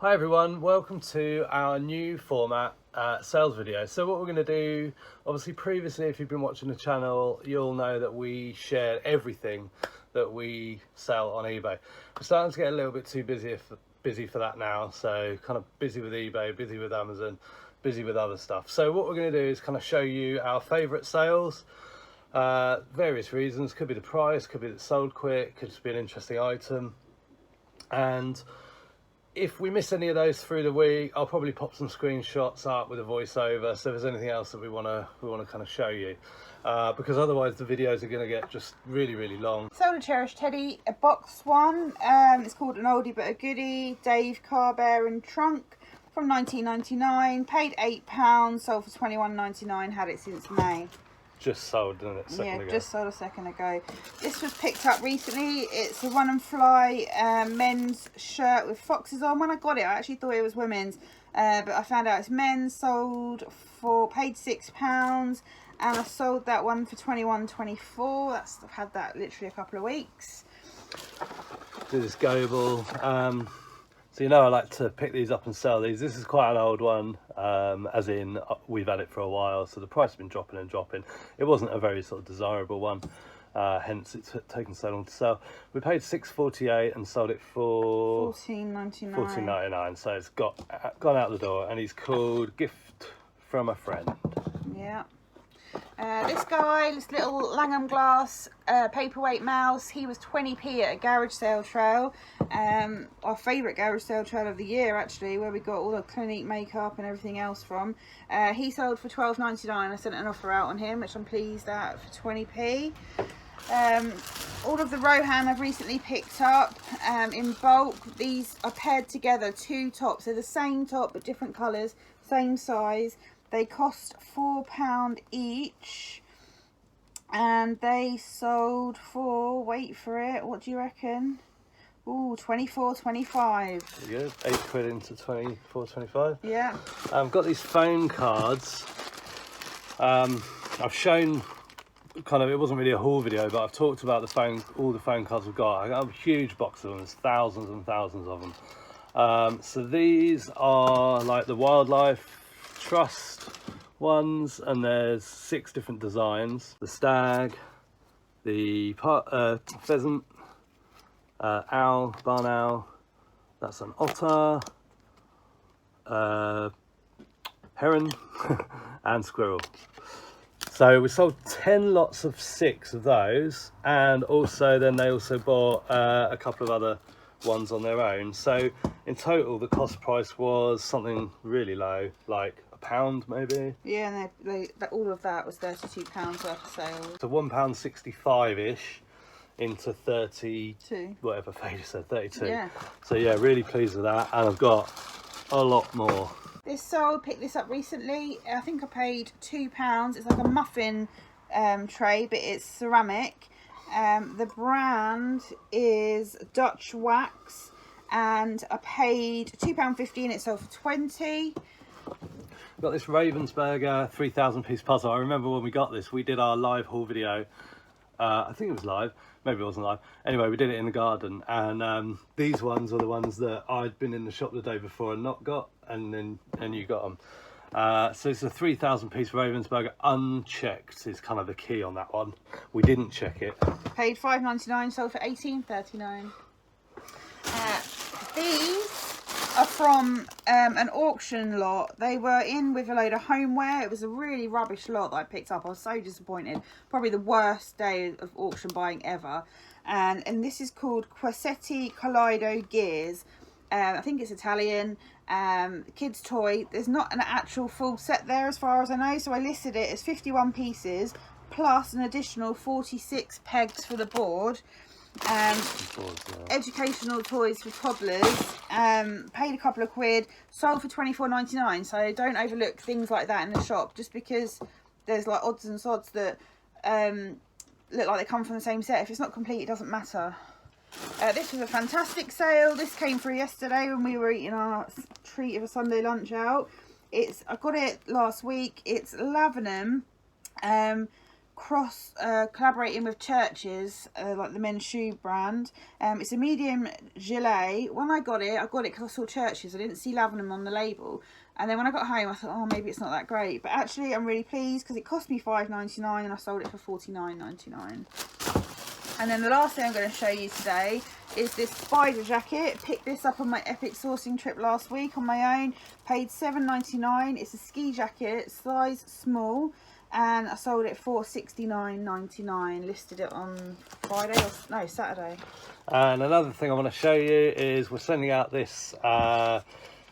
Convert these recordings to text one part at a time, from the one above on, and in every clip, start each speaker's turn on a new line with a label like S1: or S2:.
S1: Hi everyone, welcome to our new format sales video. So what we're going to do, obviously previously if you've been watching the channel, you'll know that we share everything that we sell on eBay. We're starting to get a little bit too busy for that now, so kind of busy with eBay, busy with Amazon, busy with other stuff. So what we're going to do is kind of show you our favourite sales, various reasons. Could be the price, could be that it sold quick, could just be an interesting item. And if we miss any of those through the week, I'll probably pop some screenshots up with a voiceover. So if there's anything else that we want to kind of show you, because otherwise the videos are going to get just really long.
S2: Sold a cherished teddy, a box one. It's called An Oldie But a Goodie. Dave Car Bear and Trunk from 1999. Paid £8. Sold for £21.99. Had it since May.
S1: Just sold, didn't it?
S2: Just sold a second ago. This was picked up recently. It's a Run and Fly men's shirt with foxes on. When I got it, I actually thought it was women's, but I found out it's men's. Paid £6, and I sold that one for £21.24. I've had that literally a couple of weeks.
S1: Do this goable. So you know I like to pick these up and sell these. This is quite an old one, as in we've had it for a while, so the price has been dropping and dropping. It wasn't a very sort of desirable one, hence it's taken so long to sell. We paid $6.48 and sold it for $14.99. So it's gone out the door, and he's called Gift from a Friend.
S2: Yeah. This guy, this little Langham glass paperweight mouse, he was 20p at a garage sale trail. Our favourite garage sale trail of the year, actually, where we got all the Clinique makeup and everything else from. He sold for £12.99. I sent an offer out on him, which I'm pleased at, for 20p. All of the Rohan I've recently picked up in bulk. These are paired together, two tops. They're the same top but different colours, same size. They cost £4 each, and they sold for, wait for it, what do you reckon? Ooh, $24.25.
S1: Good. £8 into $24.25.
S2: Yeah.
S1: I've got these phone cards. I've shown kind of, it wasn't really a haul video, but I've talked about all the phone cards we've got. I got a huge box of them. There's thousands and thousands of them. So these are like the Wildlife Trust ones, and there's 6 different designs: the stag, the pheasant, owl, barn owl, that's an otter, heron and squirrel. So we sold 10 lots of 6 of those, and also then they also bought a couple of other ones on their own. So in total the cost price was something really low, like £1 maybe. Yeah,
S2: and all of that was £32 worth of sales.
S1: So £1.65-ish into 32, whatever Faye said, 32.
S2: Yeah.
S1: So yeah, really pleased with that, and I've got a lot more.
S2: This sold, picked this up recently. I think I paid £2. It's like a muffin tray, but it's ceramic. The brand is Dutch Wax, and I paid £2.50. It sold for £20.
S1: Got this Ravensburger 3,000 piece puzzle. I remember when we got this, we did our live haul video. I think it was live, maybe it wasn't live. Anyway, we did it in the garden, and these ones are the ones that I'd been in the shop the day before and not got, and you got them. So it's a 3,000 piece Ravensburger, unchecked is kind of the key on that one. We didn't check it.
S2: Paid $5.99, sold for $18.39. These are from an auction lot. They were in with a load of homeware. It was a really rubbish lot that I picked up. I was so disappointed. Probably the worst day of auction buying ever. And this is called Quassetti Kaleido Gears. I think it's Italian. Kids toy. There's not an actual full set there as far as I know, so I listed it as 51 pieces plus an additional 46 pegs for the board. Educational toys for toddlers. Paid a couple of quid, sold for £24.99. So don't overlook things like that in the shop, just because there's like odds and sods that look like they come from the same set. If it's not complete, it doesn't matter. This was a fantastic sale. This came through yesterday when we were eating our treat of a Sunday lunch out. I got it last week. It's Lavenham collaborating with churches, like the men's shoe brand. It's a medium gilet. When I got it because I saw churches. I didn't see Lavenham on the label. And then when I got home, I thought, oh, maybe it's not that great. But actually, I'm really pleased because it cost me $5.99 and I sold it for $49.99. And then the last thing I'm going to show you today is this spider jacket. Picked this up on my epic sourcing trip last week on my own. Paid $7.99. It's a ski jacket, size small. And I sold it for $69.99. Listed it on Saturday.
S1: And another thing I want to show you is we're sending out this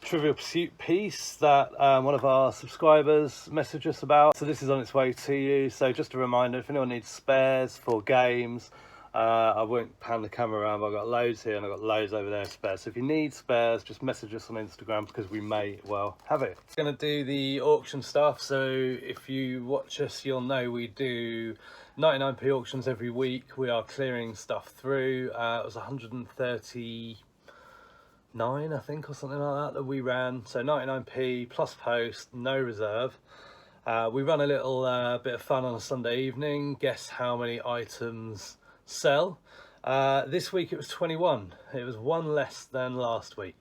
S1: Trivial Pursuit piece that one of our subscribers messaged us about. So this is on its way to you. So just a reminder, if anyone needs spares for games, I won't pan the camera around, but I've got loads here and I've got loads over there spares. So if you need spares, just message us on Instagram because we may well have it. I'm going to do the auction stuff. So if you watch us, you'll know we do 99p auctions every week. We are clearing stuff through. It was 139, I think, or something like that we ran. So 99p plus post, no reserve. We run a little bit of fun on a Sunday evening. Guess how many items sell. This week it was 21. It was one less than last week.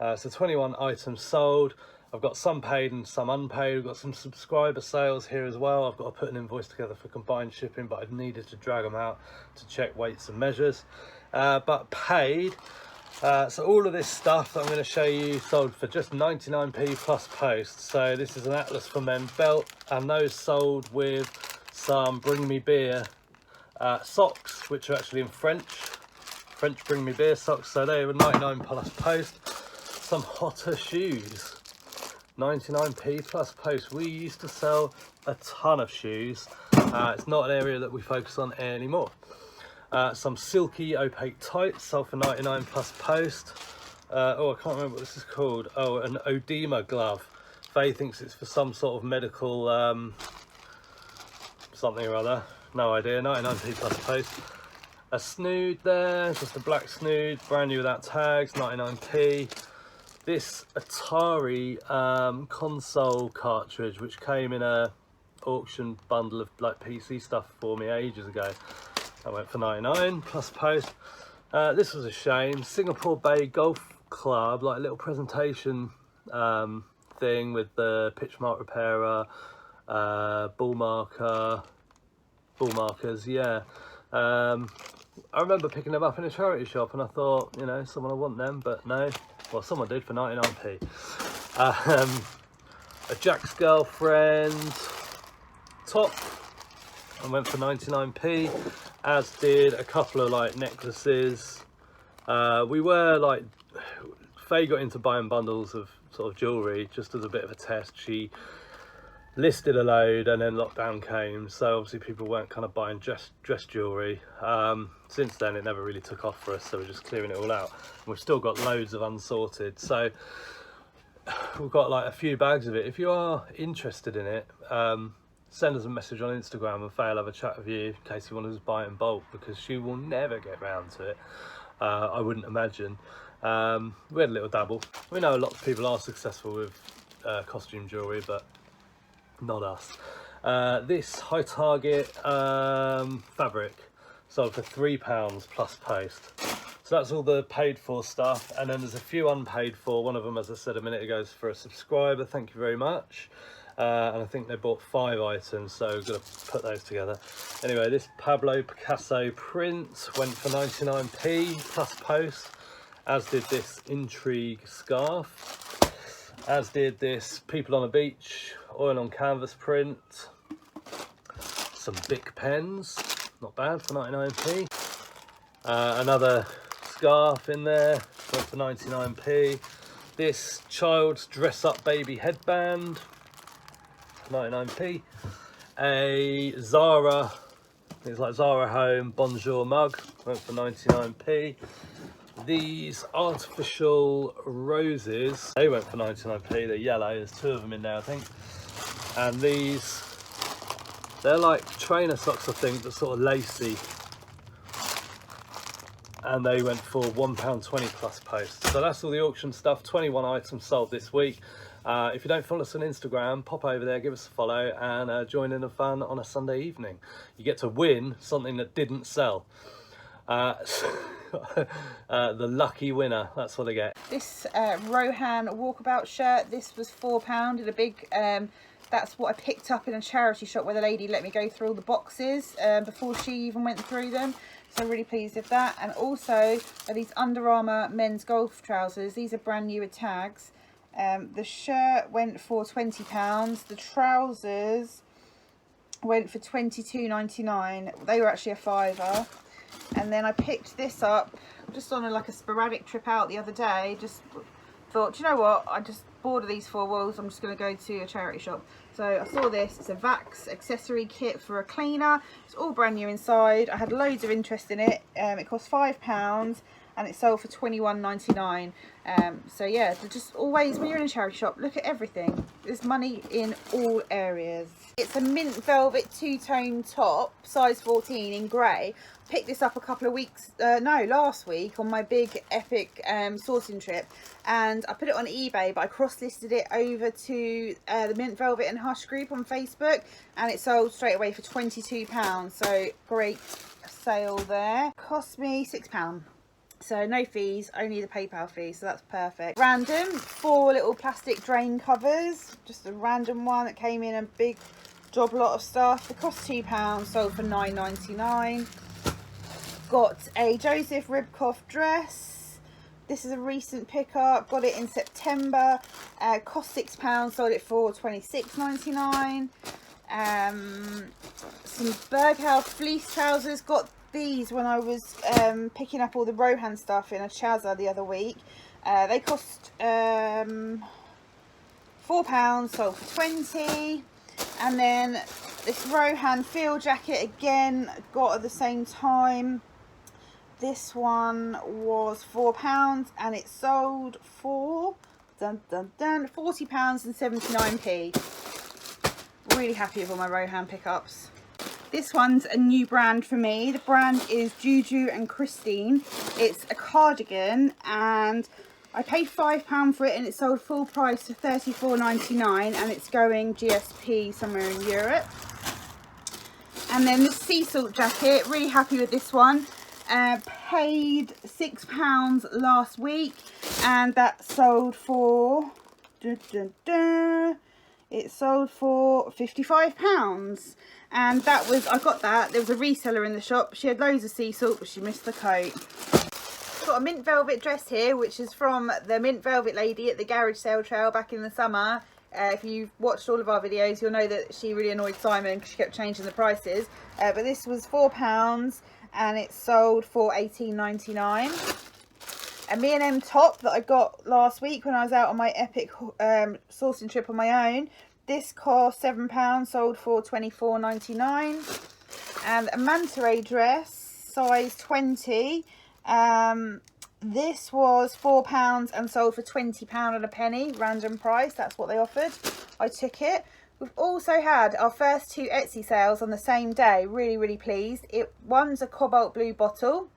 S1: So 21 items sold. I've got some paid and some unpaid. We've got some subscriber sales here as well. I've got to put an invoice together for combined shipping, but I've needed to drag them out to check weights and measures. But paid. So all of this stuff that I'm going to show you sold for just 99p plus post. So this is an Atlas for Men belt, and those sold with some Bring Me Beer socks, which are actually in French Bring Me Beer socks. So they were 99 plus post. Some Hotter shoes, 99p plus post. We used to sell a ton of shoes. It's not an area that we focus on anymore. Some silky opaque tights sold for 99 plus post. Oh, I can't remember what this is called. Oh, an Odema glove. Faye thinks it's for some sort of medical something or other. No idea. 99p plus post. A snood there, just a black snood, brand new without tags, 99p. This Atari console cartridge, which came in a auction bundle of like PC stuff for me ages ago. I went for 99 plus post. This was a shame. Singapore Bay Golf Club, like a little presentation thing with the pitch mark repairer, ball markers, yeah. I remember picking them up in a charity shop and I thought, you know, someone will want them, but no. Well, someone did for 99p. A Jack's Girlfriend top, I went for 99p, as did a couple of like necklaces. We were like, Faye got into buying bundles of sort of jewellery just as a bit of a test. She listed a load and then lockdown came, so obviously people weren't kind of buying dress jewellery. Since then it never really took off for us, so we're just clearing it all out. And we've still got loads of unsorted, so we've got like a few bags of it. If you are interested in it, send us a message on Instagram and Faye will have a chat with you in case you want to buy it in bulk, because she will never get round to it, I wouldn't imagine. We had a little dabble. We know a lot of people are successful with costume jewellery, but not us. This High Target fabric sold for £3 plus post. So that's all the paid for stuff, and then there's a few unpaid for. One of them, as I said a minute ago, is for a subscriber. Thank you very much. And I think they bought 5 items, so we've got to put those together. Anyway, this Pablo Picasso print went for 99p plus post, as did this Intrigue scarf, as did this People on a Beach oil on canvas print. Some Bic pens, not bad for 99p. Another scarf in there, went for 99p. This child's dress up baby headband, 99p. A Zara, it's like Zara Home Bonjour mug, went for 99p. These artificial roses, they went for 99p. They're yellow, there's 2 of them in there I think. And these, they're like trainer socks I think, but sort of lacy. and they went for £1.20 plus post. So that's all the auction stuff. 21 items sold this week. If you don't follow us on Instagram, pop over there, give us a follow, and join in the fun on a Sunday evening. You get to win something that didn't sell. The lucky winner, that's what I get.
S2: This Rohan walkabout shirt, this was £4 in a big, that's what I picked up in a charity shop where the lady let me go through all the boxes before she even went through them. So I'm really pleased with that. And also these Under Armour men's golf trousers, these are brand new with tags. The shirt went for £20, the trousers went for £22.99. They were actually a £5. And then I picked this up just on like a sporadic trip out the other day. Just thought, do you know what, I just bored of these 4 walls, I'm just going to go to a charity shop. So I saw this, it's a Vax accessory kit for a cleaner. It's all brand new inside. I had loads of interest in it. It cost £5 and it sold for £21.99. So yeah, just always, when you're in a charity shop, look at everything. There's money in all areas. It's a mint velvet two-tone top, size 14 in grey. Picked this up a couple of weeks, last week on my big epic sourcing trip, and I put it on eBay, but I cross-listed it over to the Mint Velvet and Hush group on Facebook, and it sold straight away for £22. So great sale there. Cost me £6. So no fees, only the PayPal fee, so that's perfect. Random, 4 little plastic drain covers, just a random one that came in a big job lot of stuff. It cost £2, sold for £9.99. Got a Joseph Ribkoff dress. This is a recent pickup, got it in September. Cost £6, sold it for £26.99. Some Berghaus fleece trousers, got these when I was picking up all the Rohan stuff in a Chazza the other week. They cost £4, sold for £20. And then this Rohan field jacket again, got at the same time. This one was £4 and it sold for £40 and 79p. Really happy with all my Rohan pickups. This one's a new brand for me. The brand is Juju and Christine. It's a cardigan and I paid £5 for it and it sold full price for $34.99, and it's going GSP somewhere in Europe. And then the sea salt jacket, really happy with this one. Paid £6 last week and that sold for it sold for £55. And that was, I got that, there was a reseller in the shop. She had loads of sea salt but she missed the coat. Got a mint velvet dress here, which is from the mint velvet lady at the garage sale trail back in the summer. If you've watched all of our videos, you'll know that she really annoyed Simon because she kept changing the prices. But this was £4 and it sold for £18.99. A M&M top that I got last week when I was out on my epic sourcing trip on my own. This cost £7, sold for £24.99. And a manta ray dress, size 20. This was £4 and sold for £20 and a penny, random price. That's what they offered. I took it. We've also had our first 2 Etsy sales on the same day. really pleased. One's a cobalt blue bottle.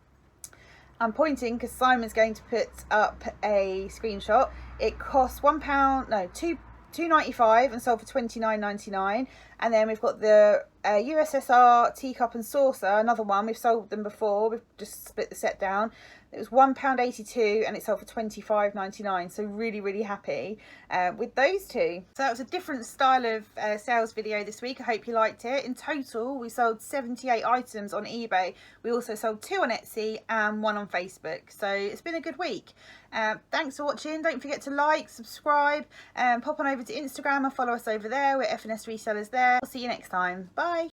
S2: I'm pointing because Simon's going to put up a screenshot. It costs £2.95 and sold for £29.99. And then we've got the USSR teacup and saucer, another one. We've sold them before, we've just split the set down. It was £1.82 and it sold for £25.99. So really happy with those 2. So that was a different style of sales video this week. I hope you liked it. In total, we sold 78 items on eBay. We also sold 2 on Etsy and 1 on Facebook. So it's been a good week. Thanks for watching. Don't forget to like, subscribe, pop on over to Instagram and follow us over there. We're F&S Resellers there. We'll see you next time. Bye.